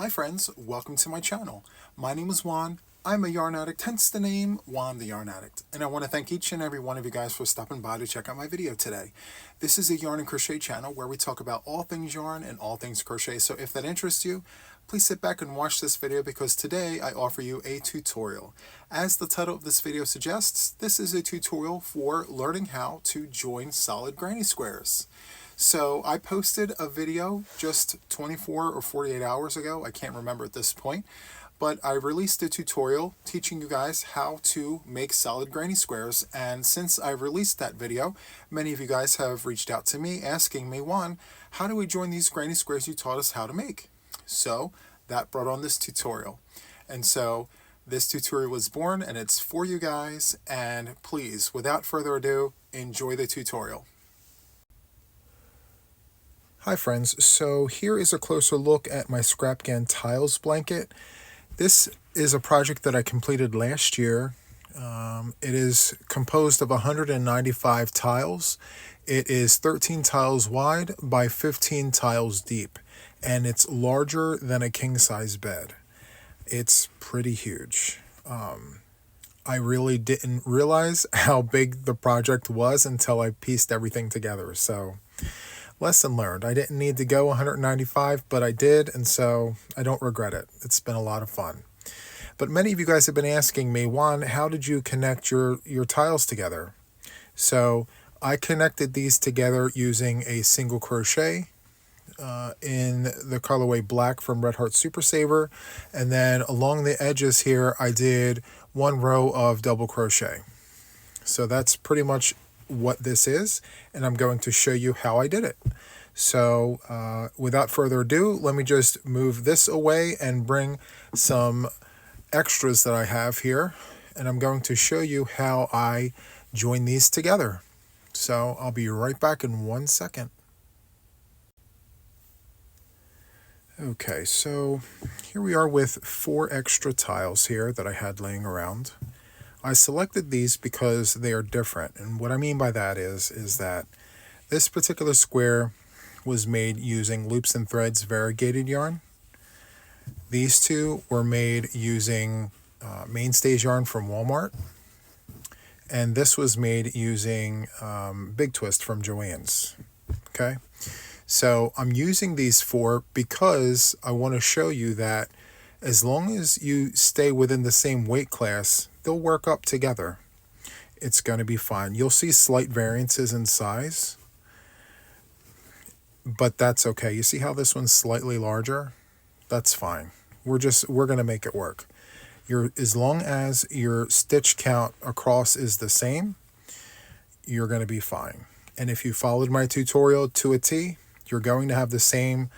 Hi friends, welcome to my channel. My name is Juan. I'm a yarn addict, hence the name Juan the Yarn Addict. And I want to thank each and every one of you guys for stopping by to check out my video today. This is a yarn and crochet channel where we talk about all things yarn and all things crochet. So if that interests you, please sit back and watch this video because today I offer you a tutorial. As the title of this video suggests, this is a tutorial for learning how to join solid granny squares. So I posted a video just 24 or 48 hours ago, I can't remember at this point, but I released a tutorial teaching you guys how to make solid granny squares. And since I released that video, many of you guys have reached out to me asking me, Juan, how do we join these granny squares you taught us how to make? So that brought on this tutorial. And so this tutorial was born and it's for you guys. And please, without further ado, enjoy the tutorial. Hi friends, so here is a closer look at my Scrapgan tiles blanket. This is a project that I completed last year. It is composed of 195 tiles. It is 13 tiles wide by 15 tiles deep, and it's larger than a king-size bed. It's pretty huge. I really didn't realize how big the project was until I pieced everything together, so lesson learned. I didn't need to go 195, but I did, and so I don't regret it. It's been a lot of fun. But many of you guys have been asking me, Juan, how did you connect your tiles together? So I connected these together using a single crochet in the colorway black from Red Heart Super Saver, and then along the edges here I did one row of double crochet. So that's pretty much what this is, and I'm going to show you how I did it. So without further ado, let me just move this away and bring some extras that I have here, and I'm going to show you how I join these together. So I'll be right back in 1 second. Okay, so here we are with 4 extra tiles here that I had laying around. I selected these because they are different, and what I mean by that is that this particular square was made using Loops and Threads variegated yarn. These two were made using Mainstays yarn from Walmart, and this was made using Big Twist from Joann's. Okay, so I'm using these 4 because I want to show you that as long as you stay within the same weight class, they'll work up together. It's going to be fine. You'll see slight variances in size, but that's okay. You see how this one's slightly larger? That's fine. We're going to make it work. As long as your stitch count across is the same, you're going to be fine. And if you followed my tutorial to a T, you're going to have the same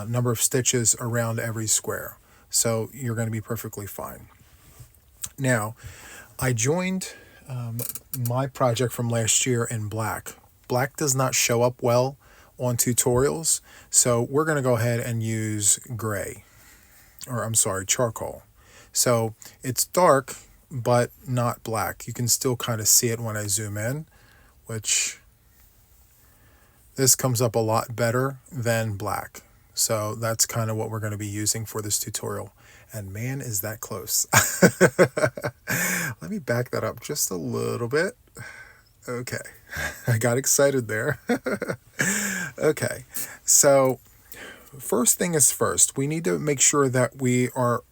number of stitches around every square. So you're going to be perfectly fine. Now, I joined my project from last year in black. Black does not show up well on tutorials, so we're going to go ahead and use gray, or I'm sorry, charcoal. So it's dark, but not black. You can still kind of see it when I zoom in, which this comes up a lot better than black. So that's kind of what we're going to be using for this tutorial. And man, is that close. Let me back that up just a little bit. Okay, I got excited there. Okay, so first thing is first, we need to make sure that we are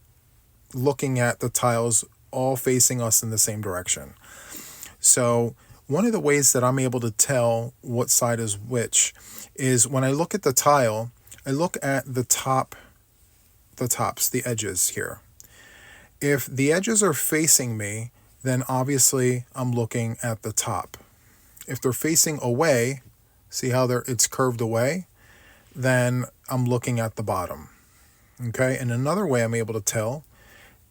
looking at the tiles all facing us in the same direction. So one of the ways that I'm able to tell what side is which is when I look at the tile, I look at the tops, the edges here. If the edges are facing me, then obviously I'm looking at the top. If they're facing away, see how it's curved away, then I'm looking at the bottom. Okay, and another way I'm able to tell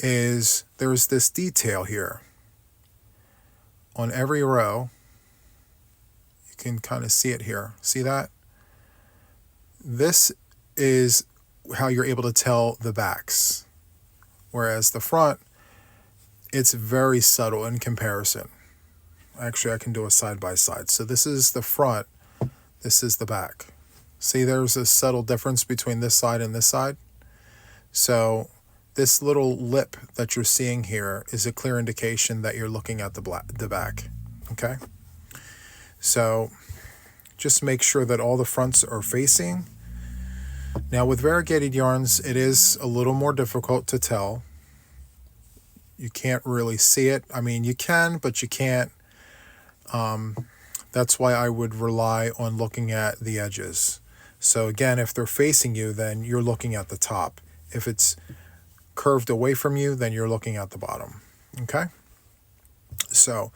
is there's this detail here. On every row, you can kind of see it here. See that? This is how you're able to tell the backs, whereas the front, it's very subtle in comparison. Actually, I can do a side by side. So this is the front, this is the back. See, there's a subtle difference between this side and this side. So this little lip that you're seeing here is a clear indication that you're looking at the back. Okay, so just make sure that all the fronts are facing. Now with variegated yarns, it is a little more difficult to tell. You can't really see it. I mean, you can, but you can't. That's why I would rely on looking at the edges. So again, if they're facing you, then you're looking at the top. If it's curved away from you, then you're looking at the bottom. Okay? So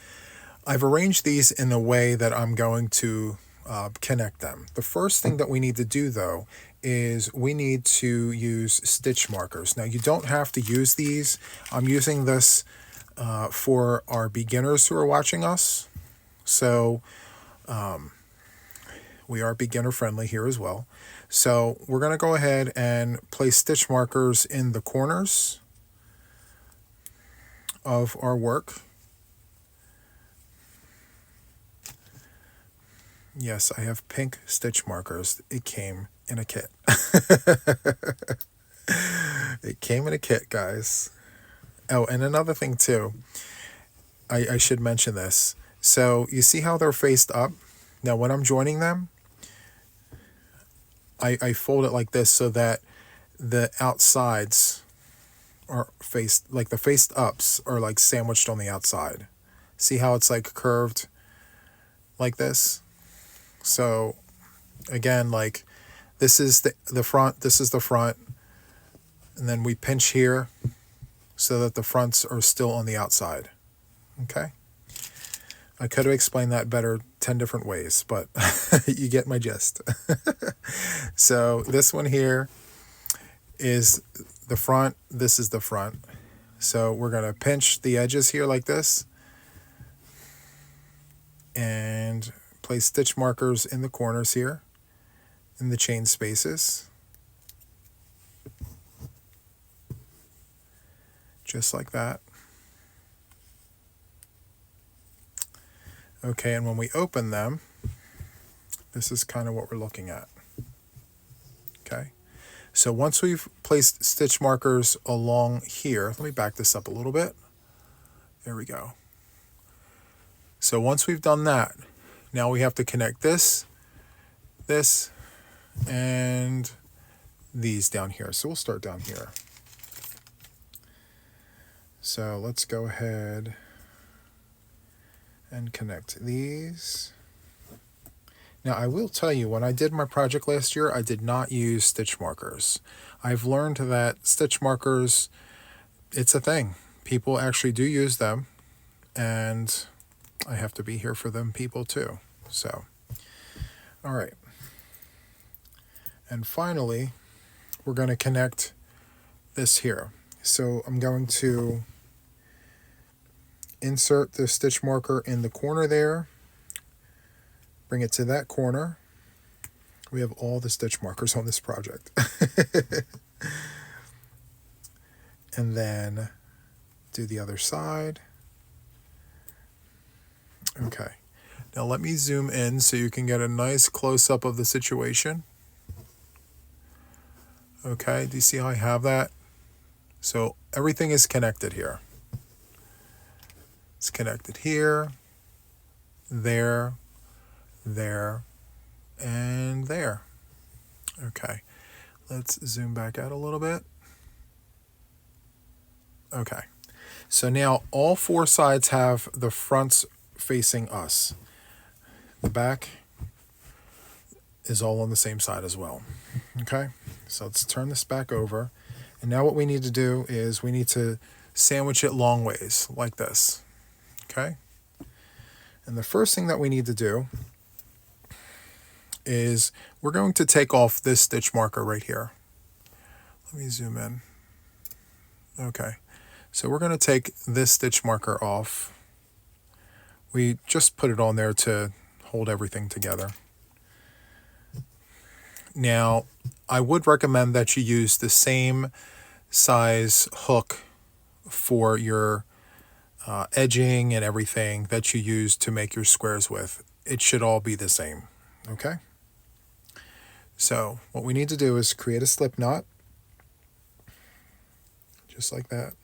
I've arranged these in a way that I'm going to connect them. The first thing that we need to do, though, is we need to use stitch markers. Now, you don't have to use these. I'm using this for our beginners who are watching us. So we are beginner friendly here as well. So we're going to go ahead and place stitch markers in the corners of our work. Yes, I have pink stitch markers. It came in a kit. It came in a kit, guys. Oh, and another thing too, I should mention this. So you see how they're faced up? Now when I'm joining them, I fold it like this so that the outsides are faced, like the faced ups are like sandwiched on the outside. See how it's like curved like this? So again, like this is the front, this is the front, and then we pinch here so that the fronts are still on the outside. Okay? I could have explained that better 10 different ways, but you get my gist. So this one here is the front, this is the front. So we're going to pinch the edges here like this and place stitch markers in the corners here in the chain spaces. Just like that. Okay, and when we open them, this is kind of what we're looking at. Okay, so once we've placed stitch markers along here, let me back this up a little bit. There we go. So once we've done that, now we have to connect this, and these down here. So we'll start down here. So let's go ahead and connect these. Now I will tell you, when I did my project last year, I did not use stitch markers. I've learned that stitch markers, it's a thing. People actually do use them, and I have to be here for them people too. So, all right. And finally, we're going to connect this here. So I'm going to insert the stitch marker in the corner there, bring it to that corner. We have all the stitch markers on this project. And then do the other side. Okay, now let me zoom in so you can get a nice close-up of the situation. Okay, do you see how I have that? So everything is connected here. It's connected here, there, there, and there. Okay, let's zoom back out a little bit. Okay, so now all four sides have the fronts facing us. The back is all on the same side as well. Okay, so let's turn this back over. And now what we need to do is we need to sandwich it long ways like this. Okay, and the first thing that we need to do is we're going to take off this stitch marker right here. Let me zoom in. Okay, so we're going to take this stitch marker off. We just put it on there to hold everything together. Now, I would recommend that you use the same size hook for your edging and everything that you use to make your squares with. It should all be the same, okay? So what we need to do is create a slip knot. just like that.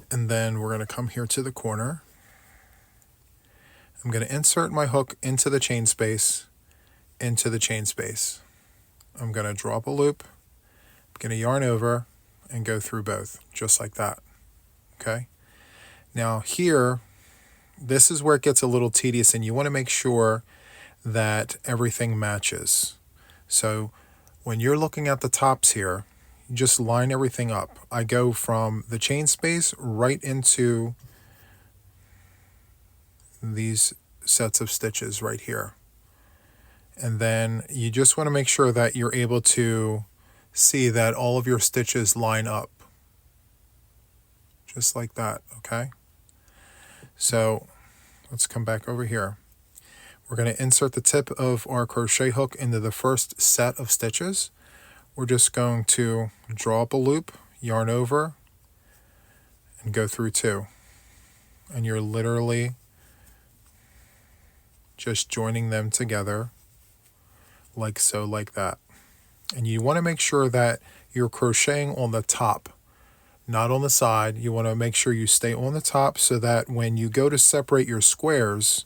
And then we're going to come here to the corner. I'm going to insert my hook into the chain space, into the chain space. I'm going to draw up a loop, I'm going to yarn over, and go through both, just like that. Okay? Now here, this is where it gets a little tedious, and you want to make sure that everything matches. So when you're looking at the tops here, you just line everything up. I go from the chain space right into these sets of stitches right here. And then you just want to make sure that you're able to see that all of your stitches line up. Just like that, okay? So let's come back over here. We're going to insert the tip of our crochet hook into the first set of stitches. We're just going to draw up a loop, yarn over, and go through two. And you're literally just joining them together like so, like that. And you want to make sure that you're crocheting on the top, not on the side. You want to make sure you stay on the top so that when you go to separate your squares,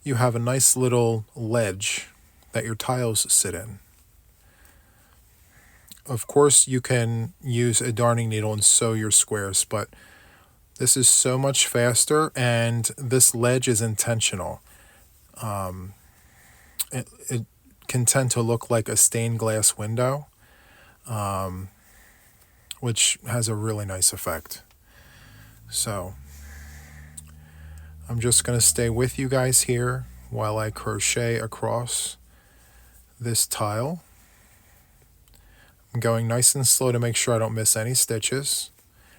you have a nice little ledge that your tiles sit in. Of course, you can use a darning needle and sew your squares, but this is so much faster, and this ledge is intentional. It can tend to look like a stained glass window, which has a really nice effect. So I'm just going to stay with you guys here while I crochet across this tile. I'm going nice and slow to make sure I don't miss any stitches.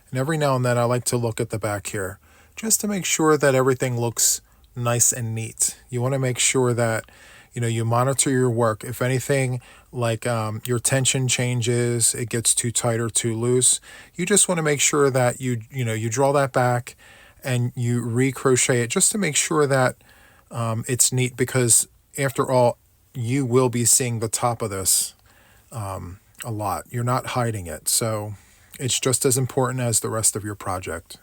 And every now and then I like to look at the back here just to make sure that everything looks nice and neat. You want to make sure that you monitor your work. If anything, like your tension changes, it gets too tight or too loose, you just want to make sure that you draw that back and you recrochet it just to make sure that it's neat, because after all, you will be seeing the top of this a lot. You're not hiding it, so it's just as important as the rest of your project.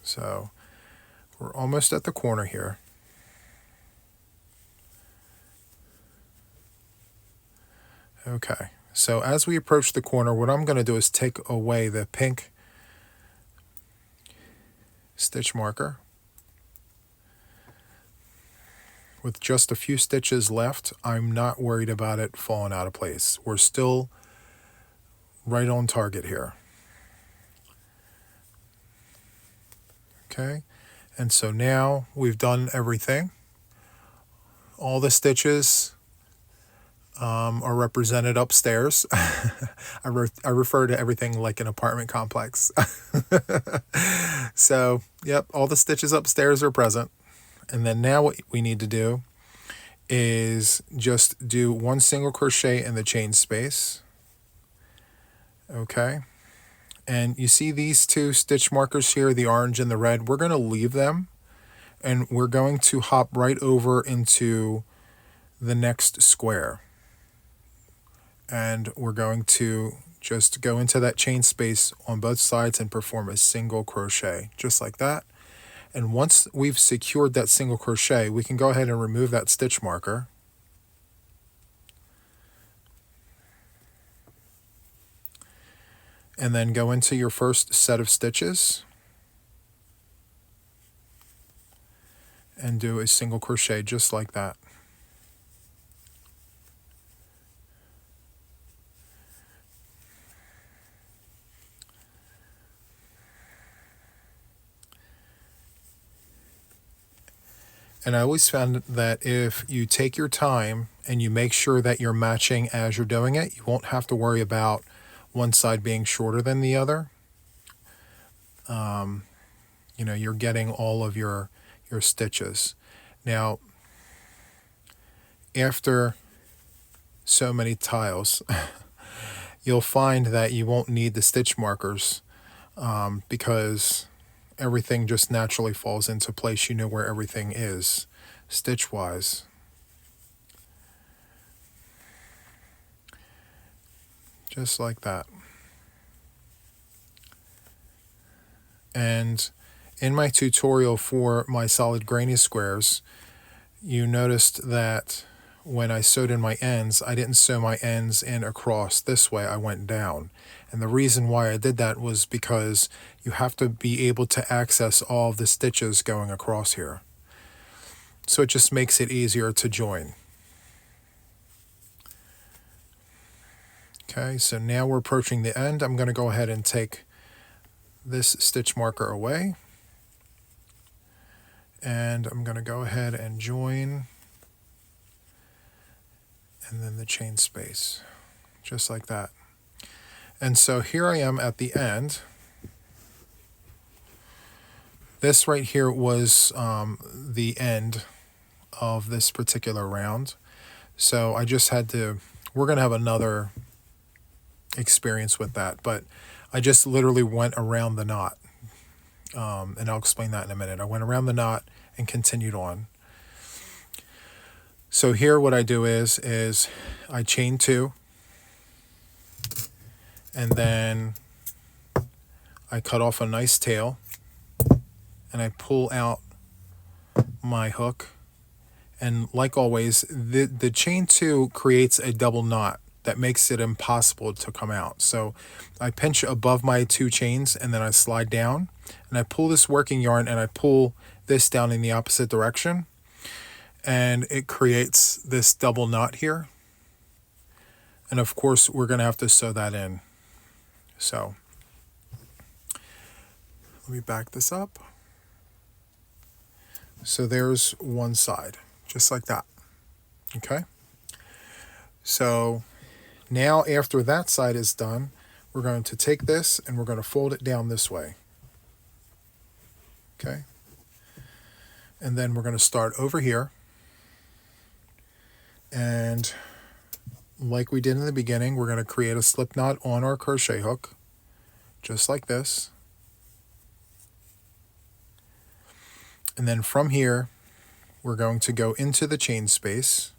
So we're almost at the corner here. Okay, so as we approach the corner, what I'm going to do is take away the pink stitch marker. With just a few stitches left, I'm not worried about it falling out of place. We're still right on target here. Okay, and so now we've done everything. All the stitches are represented upstairs. I refer to everything like an apartment complex. So, yep, all the stitches upstairs are present. And then now what we need to do is just do one single crochet in the chain space. Okay. And you see these two stitch markers here, the orange and the red. We're going to leave them, and we're going to hop right over into the next square. And we're going to just go into that chain space on both sides and perform a single crochet, just like that. And once we've secured that single crochet, we can go ahead and remove that stitch marker. And then go into your first set of stitches and do a single crochet just like that. And I always found that if you take your time and you make sure that you're matching as you're doing it, you won't have to worry about one side being shorter than the other. You're getting all of your stitches. Now, after so many tiles, you'll find that you won't need the stitch markers because everything just naturally falls into place. You know where everything is stitch-wise. just like that. And in my tutorial for my solid granny squares, you noticed that when I sewed in my ends, I didn't sew my ends in across this way, I went down. And the reason why I did that was because you have to be able to access all of the stitches going across here. So it just makes it easier to join. Okay, so now we're approaching the end. I'm going to go ahead and take this stitch marker away. And I'm going to go ahead and join, and then the chain space, just like that. And so here I am at the end. This right here was the end of this particular round. So I just had to, we're going to have another experience with that, but I just literally went around the knot. And I'll explain that in a minute. I went around the knot and continued on. So here what I do is I chain 2, and then I cut off a nice tail, and I pull out my hook. And like always, the chain 2 creates a double knot that makes it impossible to come out. So I pinch above my 2 chains, and then I slide down, and I pull this working yarn, and I pull this down in the opposite direction, and it creates this double knot here. And of course, we're going to have to sew that in. So let me back this up. So there's one side, just like that. Okay. So now after that side is done, we're going to take this and we're going to fold it down this way. Okay. And then we're going to start over here. And like we did in the beginning, we're going to create a slip knot on our crochet hook, just like this. And then from here, we're going to go into the chain space,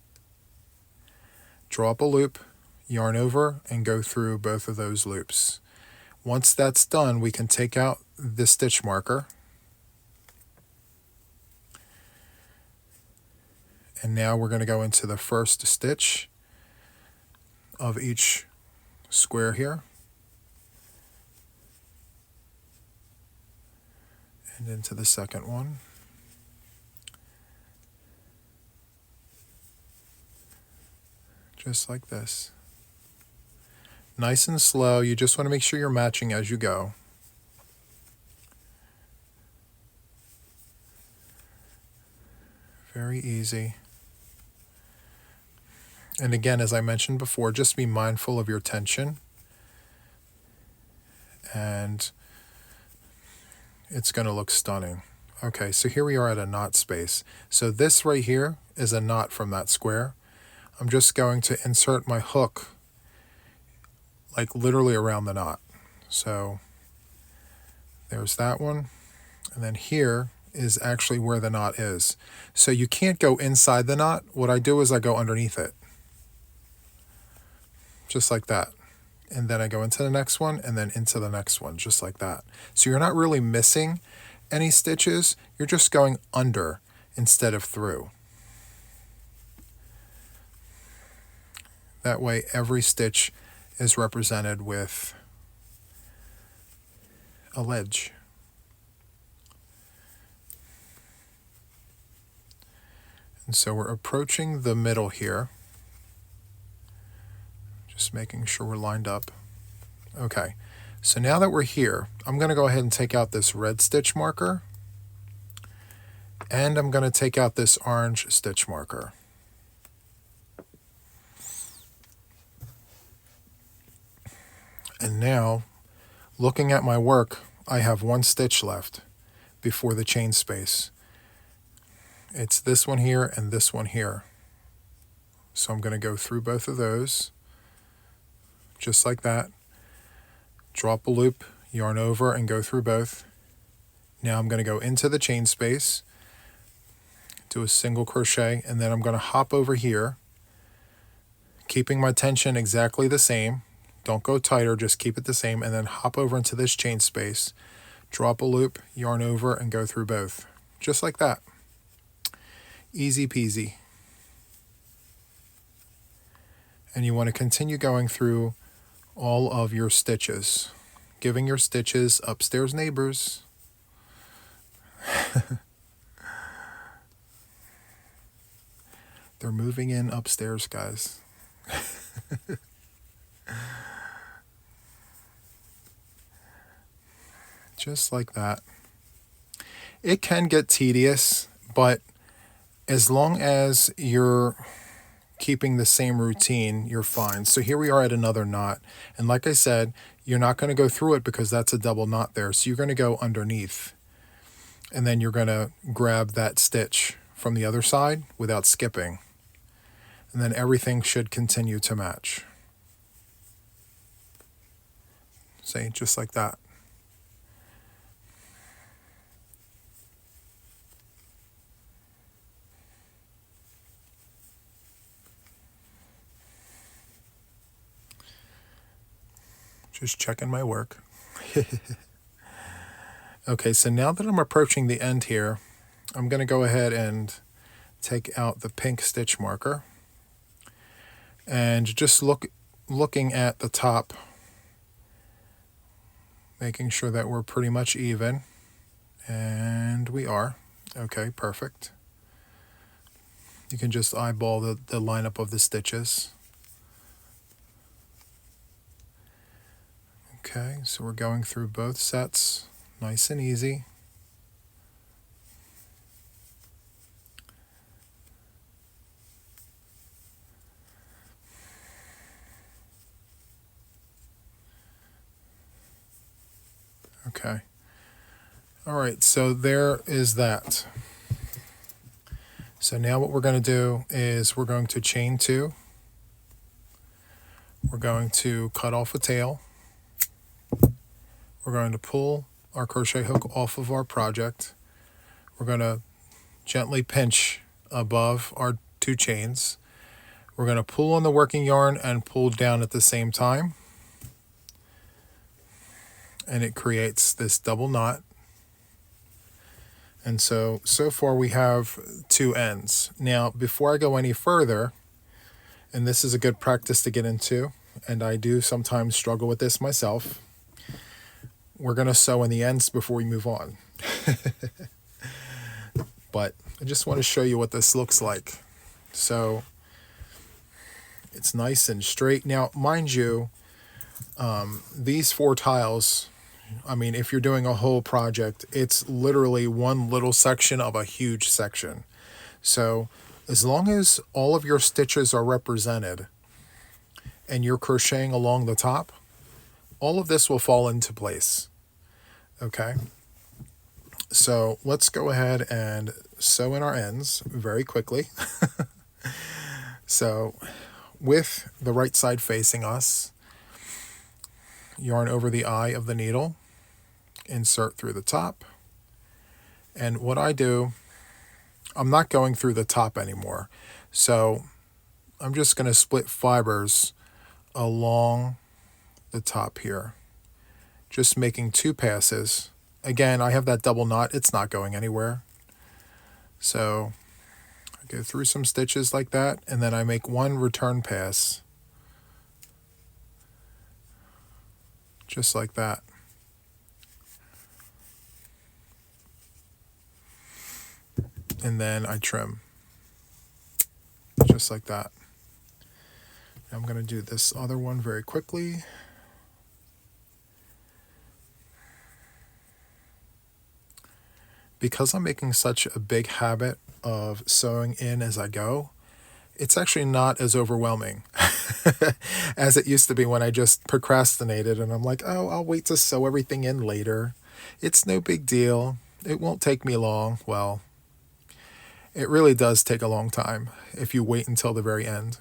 draw up a loop, yarn over, and go through both of those loops. Once that's done, we can take out the stitch marker. And now we're going to go into the first stitch of each square here. And into the second one. Just like this. Nice and slow. You just want to make sure you're matching as you go. Very easy. And again, as I mentioned before, just be mindful of your tension. And it's going to look stunning. Okay, so here we are at a knot space. So this right here is a knot from that square. I'm just going to insert my hook like literally around the knot. So there's that one. And then here is actually where the knot is. So you can't go inside the knot. What I do is I go underneath it. Just like that. And then I go into the next one and then into the next one, just like that. So you're not really missing any stitches. You're just going under instead of through. That way every stitch is represented with a ledge. And so we're approaching the middle here. Just making sure we're lined up. Okay, so now that we're here, I'm going to go ahead and take out this red stitch marker. And I'm going to take out this orange stitch marker. And now, looking at my work, I have one stitch left before the chain space. It's this one here and this one here. So I'm going to go through both of those, just like that. Drop a loop, yarn over, and go through both. Now I'm going to go into the chain space, do a single crochet, and then I'm going to hop over here, keeping my tension exactly the same, Don't go tighter, just keep it the same, and then hop over into this chain space, drop a loop, yarn over, and go through both. Just like that. Easy peasy. And you want to continue going through all of your stitches, giving your stitches upstairs neighbors. They're moving in upstairs, guys. Just like that. It can get tedious, but as long as you're keeping the same routine, you're fine. So here we are at another knot. And like I said, you're not going to go through it because that's a double knot there. So you're going to go underneath. And then you're going to grab that stitch from the other side without skipping. And then everything should continue to match. See, just like that. Just checking my work. Okay, so now that I'm approaching the end here, I'm going to go ahead and take out the pink stitch marker and just looking at the top, making sure that we're pretty much even, and we are. Okay, perfect. You can just eyeball the lineup of the stitches. Okay, so we're going through both sets, nice and easy. Okay. All right, so there is that. So now what we're going to do is we're going to chain 2. We're going to cut off a tail. We're going to pull our crochet hook off of our project. We're going to gently pinch above our 2 chains. We're going to pull on the working yarn and pull down at the same time. And it creates this double knot. And so far we have 2 ends. Now, before I go any further, and this is a good practice to get into, and I do sometimes struggle with this myself, we're going to sew in the ends before we move on. But I just want to show you what this looks like. So it's nice and straight. Now, mind you, these 4 tiles, I mean, if you're doing a whole project, it's literally one little section of a huge section. So as long as all of your stitches are represented and you're crocheting along the top, all of this will fall into place. Okay, so let's go ahead and sew in our ends very quickly. So with the right side facing us, yarn over the eye of the needle, insert through the top. And what I do, I'm not going through the top anymore. So I'm just going to split fibers along the top here, just making 2 passes. Again, I have that double knot. It's not going anywhere. So I go through some stitches like that, and then I make 1 return pass. Just like that. And then I trim. Just like that. I'm going to do this other one very quickly. Because I'm making such a big habit of sewing in as I go, it's actually not as overwhelming as it used to be when I just procrastinated and I'm like, oh, I'll wait to sew everything in later. It's no big deal. It won't take me long. Well, it really does take a long time if you wait until the very end.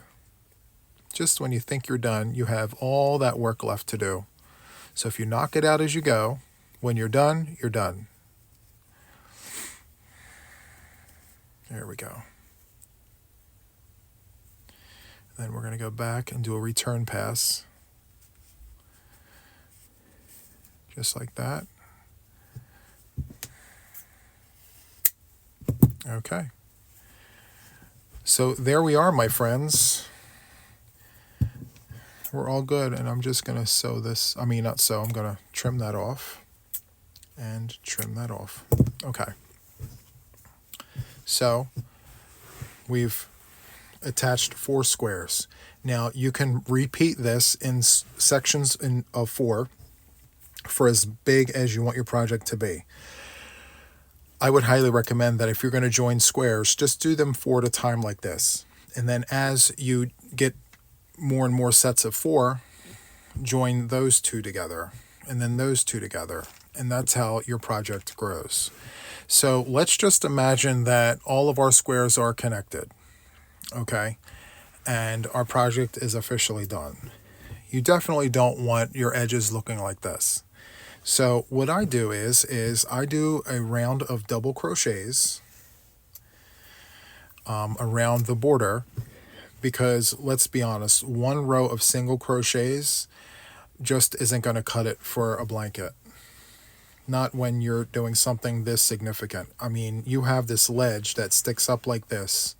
Just when you think you're done, you have all that work left to do. So if you knock it out as you go, when you're done, you're done. There we go. Then we're going to go back and do a return pass. just like that. Okay. So there we are, my friends. We're all good, and I'm just going to sew this. I mean, not sew, I'm going to trim that off and trim that off. Okay. So we've attached 4 squares. Now you can repeat this in sections of 4 for as big as you want your project to be. I would highly recommend that if you're going to join squares, just do them 4 at a time like this. And then as you get more and more sets of 4, join those 2 together, and then those 2 together. And that's how your project grows. So let's just imagine that all of our squares are connected, okay? And our project is officially done. You definitely don't want your edges looking like this. So what I do is I do a round of double crochets around the border, because let's be honest, 1 row of single crochets just isn't going to cut it for a blanket. Not when you're doing something this significant. I mean, you have this ledge that sticks up like this,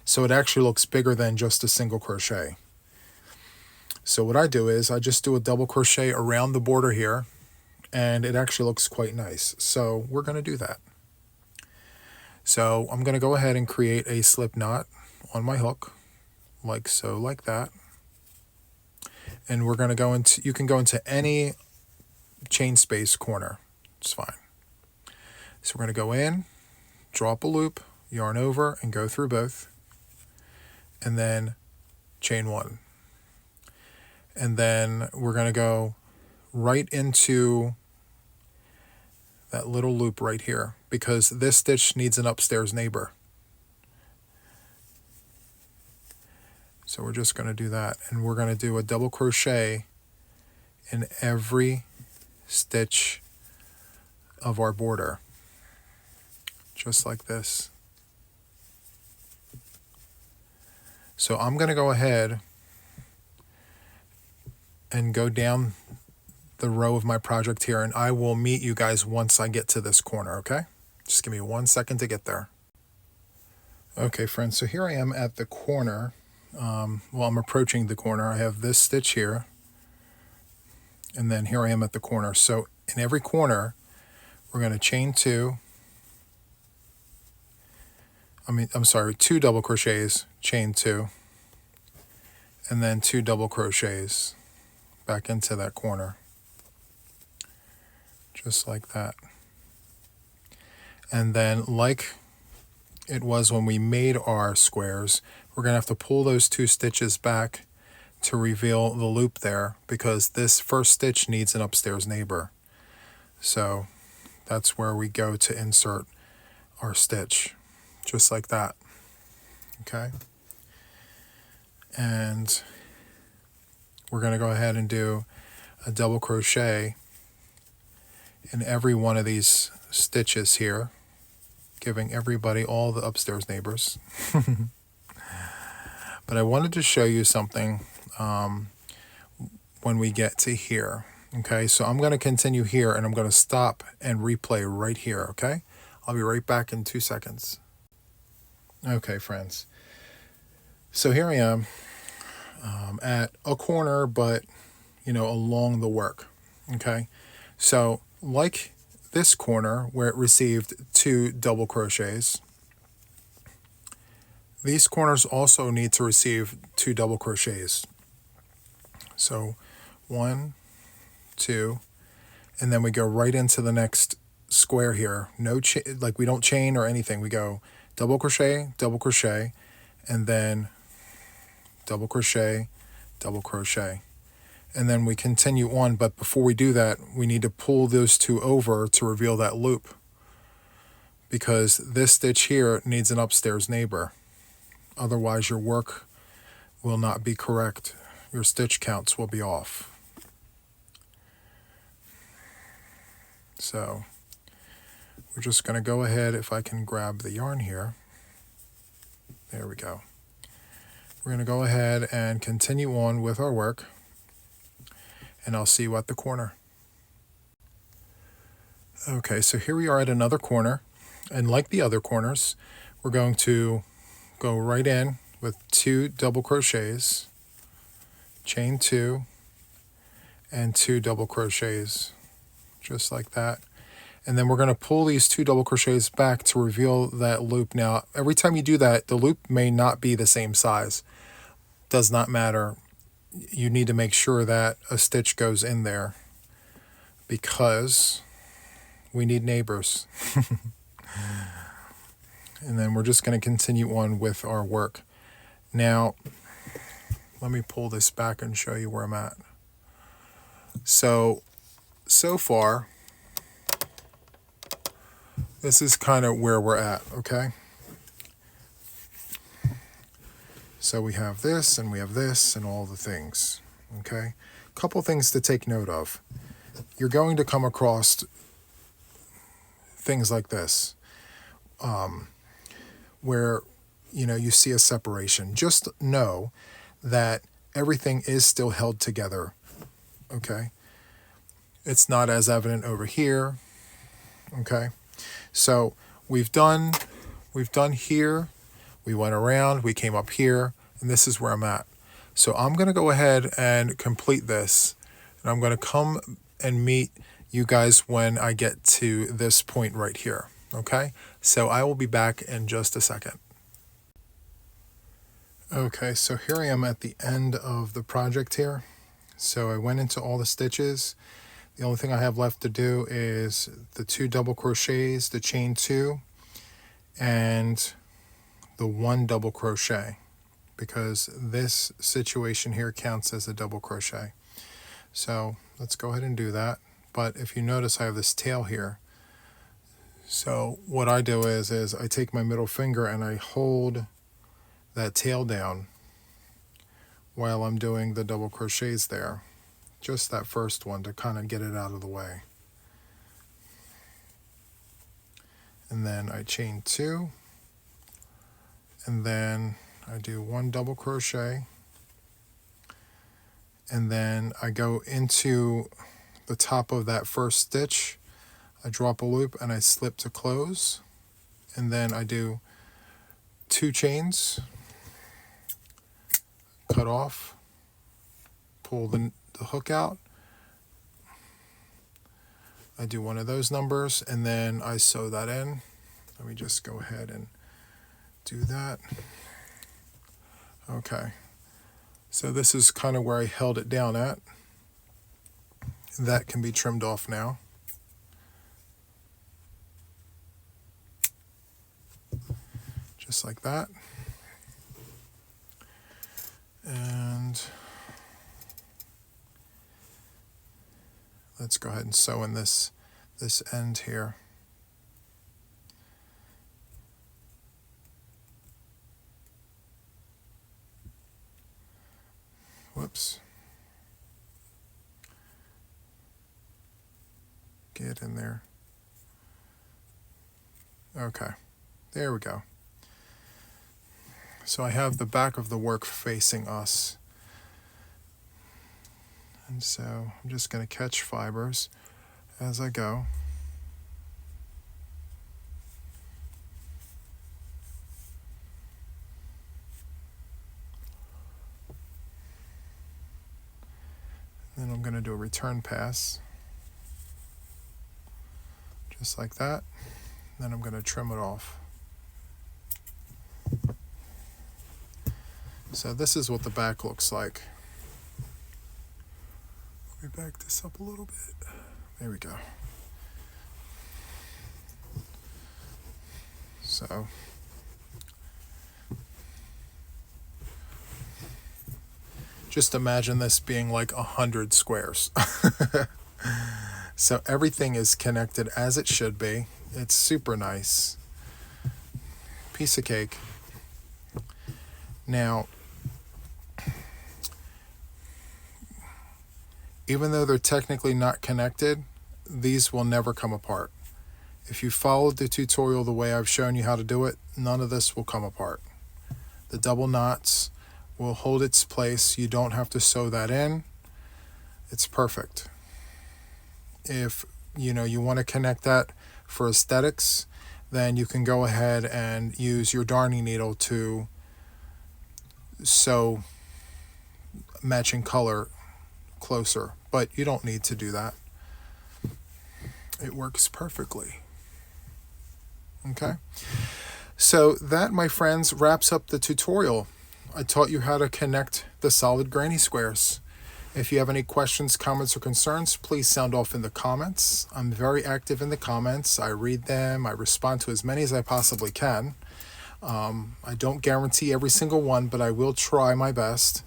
so it actually looks bigger than just a single crochet. So what I do is I just do a double crochet around the border here, and it actually looks quite nice. So we're going to do that. So I'm going to go ahead and create a slip knot on my hook, like so, like that. And we're going to go into, you can go into any chain space corner. It's fine. So we're going to go in, drop a loop, yarn over, and go through both. And then chain 1. And then we're going to go right into that little loop right here, because this stitch needs an upstairs neighbor. So we're just going to do that, and we're going to do a double crochet in every stitch of our border, just like this. So I'm going to go ahead and go down the row of my project here, and I will meet you guys once I get to this corner, okay? Just give me 1 second to get there. Okay, friends, so here I am at the corner. Well, I'm approaching the corner. I have this stitch here, and then here I am at the corner. So in every corner, we're going to chain 2. I'm sorry, 2 double crochets, chain 2, and then 2 double crochets back into that corner. Just like that. And then, like it was when we made our squares, we're going to have to pull those 2 stitches back to reveal the loop there, because this first stitch needs an upstairs neighbor. So that's where we go to insert our stitch, just like that. Okay. And we're going to go ahead and do a double crochet in every one of these stitches here, giving everybody all the upstairs neighbors. But I wanted to show you something when we get to here. Okay, so I'm going to continue here, and I'm going to stop and replay right here, okay? I'll be right back in 2 seconds. Okay, friends. So here I am at a corner, but, along the work, okay? So like this corner where it received 2 double crochets, these corners also need to receive 2 double crochets. So 1, 2, and then we go right into the next square here. No, like we don't chain or anything. We go double crochet, and then double crochet, double crochet. And then we continue on, but before we do that, we need to pull those 2 over to reveal that loop, because this stitch here needs an upstairs neighbor. Otherwise, your work will not be correct. Your stitch counts will be off. So we're just going to go ahead, if I can grab the yarn here. There we go. We're going to go ahead and continue on with our work, and I'll see you at the corner. Okay, so here we are at another corner, and like the other corners, we're going to go right in with 2 double crochets, chain 2, and 2 double crochets, just like that. And then we're going to pull these 2 double crochets back to reveal that loop. Now, every time you do that, the loop may not be the same size. Does not matter. You need to make sure that a stitch goes in there because we need neighbors. And then we're just going to continue on with our work. Now, let me pull this back and show you where I'm at. So far, this is kind of where we're at, okay? So we have this, and we have this, and all the things, okay? Couple things to take note of. You're going to come across things like this, where, you see a separation. Just know that everything is still held together, okay? It's not as evident over here, okay? So we've done here, we went around, we came up here, and this is where I'm at. So I'm going to go ahead and complete this, and I'm going to come and meet you guys when I get to this point right here, okay? So I will be back in just a second. Okay, so here I am at the end of the project here. So I went into all the stitches. The only thing I have left to do is the 2 double crochets, the chain 2, and the 1 double crochet, because this situation here counts as a double crochet. So let's go ahead and do that. But if you notice, I have this tail here. So what I do is I take my middle finger and I hold that tail down while I'm doing the double crochets there. Just that first one to kind of get it out of the way. And then I chain 2, and then I do 1 double crochet, and then I go into the top of that first stitch, I drop a loop and I slip to close, and then I do 2 chains, cut off, pull the hook out, I do one of those numbers, and then I sew that in. Let me just go ahead and do that. Okay, so this is kind of where I held it down at. That can be trimmed off now. Just like that. And let's go ahead and sew in this end here. Whoops. Get in there. Okay, there we go. So I have the back of the work facing us. And so I'm just going to catch fibers as I go. Then I'm going to do a return pass, just like that. Then I'm going to trim it off. So this is what the back looks like. Let me back this up a little bit. There we go. So just imagine this being like 100 squares. So everything is connected as it should be. It's super nice. Piece of cake. Now, even though they're technically not connected, these will never come apart. If you followed the tutorial the way I've shown you how to do it, none of this will come apart. The double knots will hold its place. You don't have to sew that in. It's perfect. If you want to connect that for aesthetics, then you can go ahead and use your darning needle to sew matching color closer, but you don't need to do that. It works perfectly. Okay, so that, my friends, wraps up the tutorial. I taught you how to connect the solid granny squares. If you have any questions, comments, or concerns, please sound off in the comments. I'm very active in the comments. I read them. I respond to as many as I possibly can. I don't guarantee every single one, but I will try my best.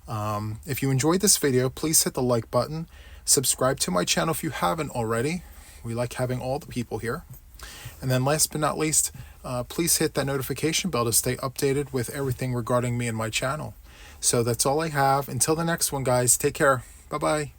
If you enjoyed this video, please hit the like button. Subscribe to my channel if you haven't already. We like having all the people here. And then last but not least, please hit that notification bell to stay updated with everything regarding me and my channel. So that's all I have. Until the next one, guys, take care. Bye-bye.